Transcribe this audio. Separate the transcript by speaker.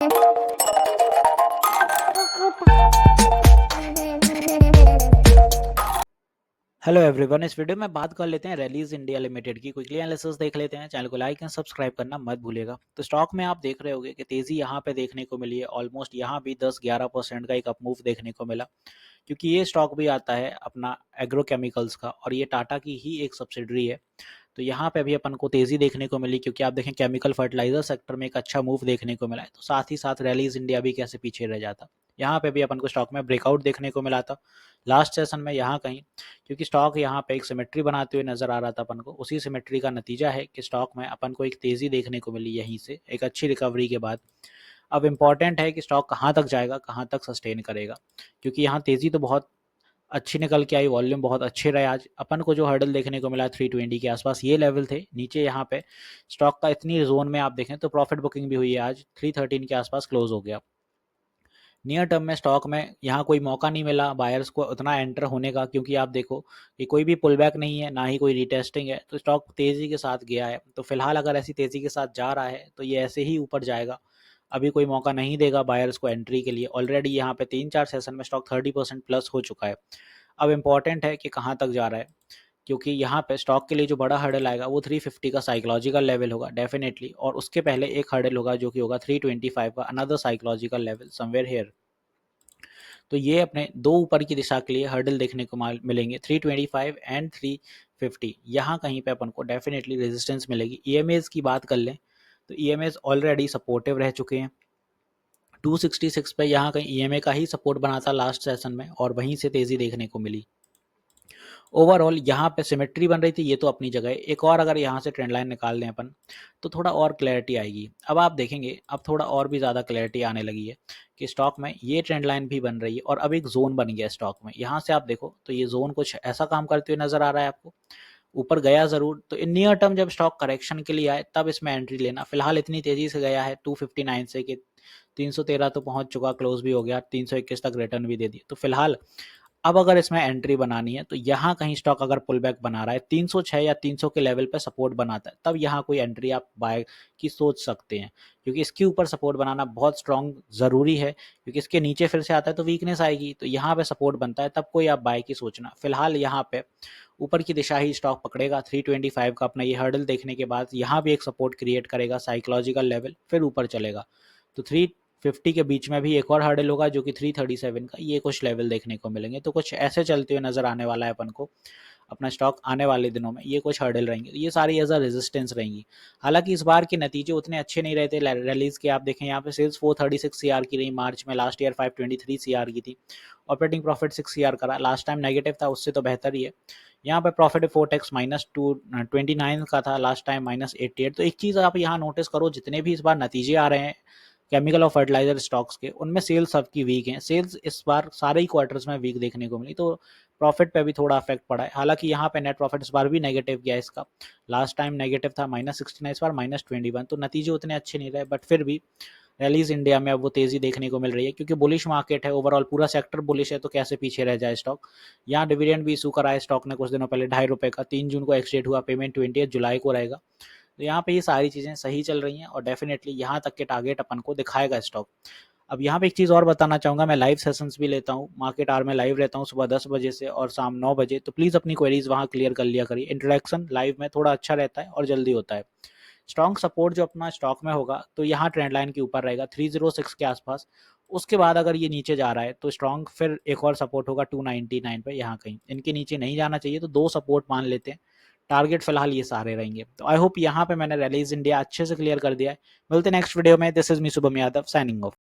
Speaker 1: Hello everyone, इस video में बात कर लेते हैं रैलीज इंडिया लिमिटेड की। क्विकली एनालिसिस देख लेते हैं। चैनल को लाइक एंड सब्सक्राइब करना मत भूलिएगा। तो स्टॉक में आप देख रहे होंगे कि तेजी यहाँ पे देखने को मिली है। ऑलमोस्ट यहाँ भी 10-11% का एक अप मूव देखने को मिला, क्योंकि ये स्टॉक भी आता है अपना एग्रोकेमिकल्स का और ये टाटा की ही एक सब्सिडरी है। तो यहाँ पे अभी अपन को तेजी देखने को मिली, क्योंकि आप देखें केमिकल फर्टिलाइजर सेक्टर में एक अच्छा मूव देखने को मिला है। तो साथ ही साथ रैलीज इंडिया भी कैसे पीछे रह जाता, यहाँ पे भी अपन को स्टॉक में ब्रेकआउट देखने को मिला था लास्ट सेशन में यहाँ कहीं, क्योंकि स्टॉक यहाँ पे एक सिमेट्री बनाते हुए नजर आ रहा था अपन को। उसी सिमेट्री का नतीजा है कि स्टॉक में अपन को एक तेजी देखने को मिली यहीं से एक अच्छी रिकवरी के बाद। अब इम्पॉर्टेंट है कि स्टॉक कहाँ तक जाएगा, कहाँ तक सस्टेन करेगा, क्योंकि यहाँ तेजी तो बहुत अच्छी निकल के आई, वॉल्यूम बहुत अच्छे रहे। आज अपन को जो हर्डल देखने को मिला 320 के आसपास ये लेवल थे। नीचे यहाँ पे स्टॉक का इतनी जोन में आप देखें तो प्रॉफिट बुकिंग भी हुई है। आज 313 के आसपास क्लोज हो गया। नियर टर्म में स्टॉक में यहाँ कोई मौका नहीं मिला बायर्स को उतना एंटर होने का, क्योंकि आप देखो कि कोई भी पुल बैक नहीं है, ना ही कोई रिटेस्टिंग है। तो स्टॉक तेजी के साथ गया है। तो फिलहाल अगर ऐसी तेजी के साथ जा रहा है तो ये ऐसे ही ऊपर जाएगा। अभी कोई मौका नहीं देगा बायर्स को एंट्री के लिए। ऑलरेडी यहाँ पे 3-4 सेशन में स्टॉक 30% प्लस हो चुका है। अब इम्पॉर्टेंट है कि कहाँ तक जा रहा है, क्योंकि यहाँ पे स्टॉक के लिए जो बड़ा हर्डल आएगा वो 350 का साइकोलॉजिकल लेवल होगा डेफिनेटली, और उसके पहले एक हर्डल होगा जो कि होगा 325 का, another psychological level somewhere here. तो ये अपने दो ऊपर की दिशा के लिए हर्डल देखने को मिलेंगे 325 एंड 350। यहाँ कहीं पे अपन को डेफिनेटली रेजिस्टेंस मिलेगी। ईएमएस की बात कर लें तो ईएमएस ऑलरेडी सपोर्टिव रह चुके हैं 266 पे। यहाँ कहीं ईएमए का ही सपोर्ट बना था लास्ट सेशन में और वहीं से तेजी देखने को मिली। ओवरऑल यहाँ पे सिमेट्री बन रही थी, ये तो अपनी जगह है। एक और अगर यहाँ से ट्रेंड लाइन निकाल लें अपन तो थोड़ा और क्लैरिटी आएगी। अब आप देखेंगे अब थोड़ा और भी ज़्यादा क्लैरिटी आने लगी है कि स्टॉक में ये ट्रेंड लाइन भी बन रही है और अब एक जोन बन गया स्टॉक में। यहाँ से आप देखो तो ये जोन कुछ ऐसा काम करते हुए नजर आ रहा है आपको। ऊपर गया जरूर, तो इन नियर टर्म जब स्टॉक करेक्शन के लिए आए तब इसमें एंट्री लेना। फिलहाल इतनी तेजी से गया है 259 से कि 313 तो पहुंच चुका, क्लोज भी हो गया, 321 तक रिटर्न भी दे दी। तो फिलहाल अब अगर इसमें एंट्री बनानी है तो यहाँ कहीं स्टॉक अगर पुल बैक बना रहा है 306 या 300 के लेवल पे सपोर्ट बनाता है, तब यहाँ कोई एंट्री आप बाय की सोच सकते हैं, क्योंकि इसके ऊपर सपोर्ट बनाना बहुत स्ट्रांग जरूरी है। क्योंकि इसके नीचे फिर से आता है तो वीकनेस आएगी, तो यहाँ पे सपोर्ट बनता है तब कोई आप बाय की सोचना। फिलहाल यहाँ पे ऊपर की दिशा ही स्टॉक पकड़ेगा 325 का अपना ये हर्डल देखने के बाद। यहाँ भी एक सपोर्ट क्रिएट करेगा साइकोलॉजिकल लेवल, फिर ऊपर चलेगा। तो 350 के बीच में भी एक और हर्डल होगा जो कि 337 का। ये कुछ लेवल देखने को मिलेंगे। तो कुछ ऐसे चलते हुए नजर आने वाला है अपन को अपना स्टॉक आने वाले दिनों में। ये कुछ हर्डल रहेंगे, ये सारी एज अ रेजिस्टेंस रहेंगी। हालांकि इस बार के नतीजे उतने अच्छे नहीं रहते रैलीज के। आप देखें यहाँ पे सेल्स 436 सीआर की रही मार्च में, लास्ट ईयर 523 सीआर की थी। ऑपरेटिंग प्रॉफिट 6 सीआर करा, लास्ट टाइम नेगेटिव था, उससे तो बेहतर ही है। यहाँ पे प्रॉफिट 4 टैक्स -229 का था, लास्ट टाइम -88। तो एक चीज़ आप यहाँ नोटिस करो, जितने भी इस बार नतीजे आ रहे हैं केमिकल और फर्टिलाइजर स्टॉक्स के, उनमें सेल्स सबकी वीक हैं। सेल्स इस बार सारे ही क्वार्टर्स में वीक देखने को मिली, तो प्रॉफिट पे भी थोड़ा अफेक्ट पड़ा है। हालांकि यहाँ पे नेट प्रॉफिट इस बार भी नेगेटिव गया इसका, लास्ट टाइम नेगेटिव था -69, इस बार -21। तो नतीजे उतने अच्छे नहीं रहे, बट फिर भी रैलीज इंडिया में अब वो तेजी देखने को मिल रही है, क्योंकि बुलिश मार्केट है ओवरऑल, पूरा सेक्टर बुलिश है, तो कैसे पीछे रह जाए स्टॉक। यहाँ डिविडेंड भी इशू करा है स्टॉक ने कुछ दिनों पहले, ₹2.5 का, 3 जून को एक्सडेट हुआ, पेमेंट 20 जुलाई को रहेगा। तो यहाँ पे ये सारी चीज़ें सही चल रही हैं और डेफिनेटली यहाँ तक के टारगेट अपन को दिखाएगा स्टॉक। अब यहाँ पे एक चीज़ और बताना चाहूँगा, मैं लाइव सेशंस भी लेता हूँ, मार्केट आवर में लाइव रहता हूँ सुबह 10 बजे से और शाम 9 बजे। तो प्लीज़ अपनी क्वेरीज वहाँ क्लियर कर लिया करिए। इंट्रोडक्शन लाइव में थोड़ा अच्छा रहता है और जल्दी होता है। स्ट्रॉन्ग सपोर्ट जो अपना स्टॉक में होगा तो यहाँ ट्रेंड लाइन के ऊपर रहेगा 306 के आसपास। उसके बाद अगर ये नीचे जा रहा है तो स्ट्रॉन्ग फिर एक और सपोर्ट होगा 299 पे। यहाँ कहीं इनके नीचे नहीं जाना चाहिए, तो दो सपोर्ट मान लेते हैं। टारगेट फिलहाल ये सारे रहेंगे। तो आई होप यहाँ पे मैंने रैलीज इंडिया अच्छे से क्लियर कर दिया है। मिलते हैं नेक्स्ट वीडियो में। This is me Shubham Yadav signing off.